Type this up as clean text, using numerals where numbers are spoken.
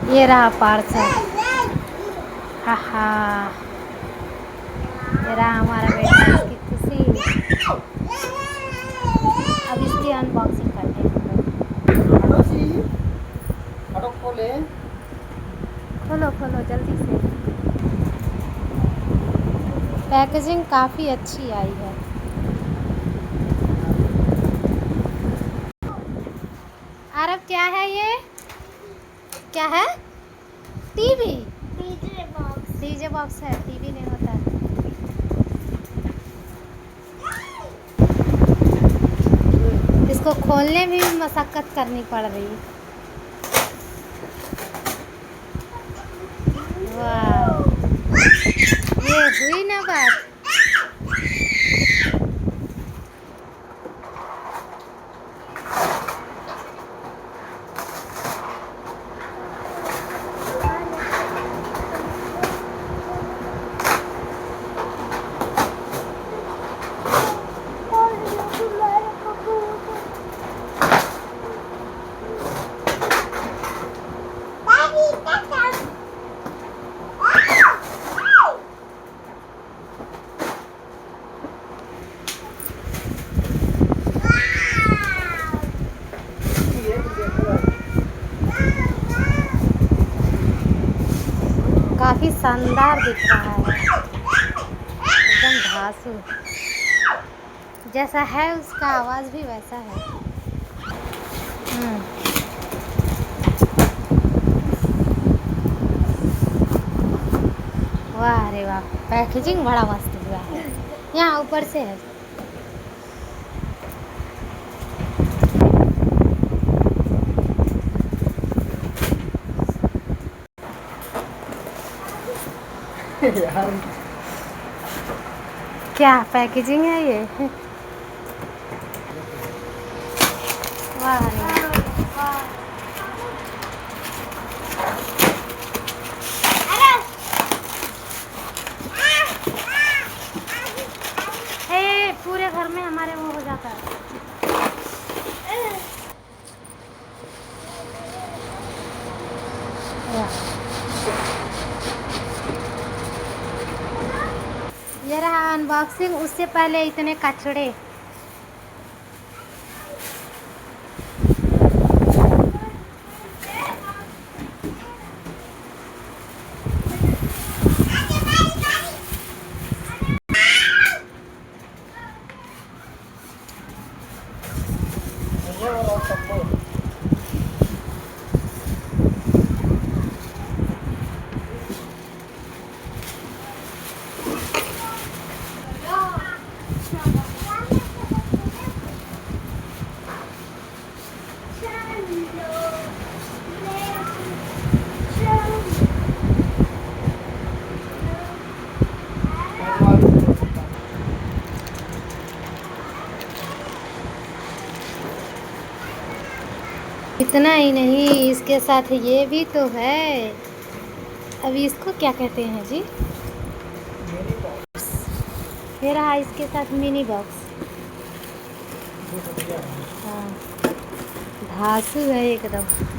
ये रहा पार्सल। हा, ये रहा हमारा बेटा, इसकी खुशी। अब इसकी अनबॉक्सिंग करते हैं हम लोग। खोलो खोलो जल्दी से। पैकेजिंग काफ़ी अच्छी आई है। आरब क्या है ये? क्या है? टीवी। डीजे बॉक्स है, टीवी नहीं होता है। इसको खोलने में भी मशक्क़त करनी पड़ रही है। वाह, ये हुई ना बात। काफ़ी शानदार दिख रहा है, एकदम धांसू जैसा है, उसका आवाज़ भी वैसा है। वाह रे वाह, पैकेजिंग बड़ा मस्त हुआ है। यहाँ ऊपर से है। क्या पैकेजिंग है ये? वाह रे वाह। पूरे घर में हमारे वो हो जाता है। ये रहा अनबॉक्सिंग। उससे पहले इतने कचड़े। इतना ही नहीं, इसके साथ ये भी तो है। अभी इसको क्या कहते हैं जी? ये रहा इसके साथ मिनी बॉक्स। हाँ, धांसू है एकदम।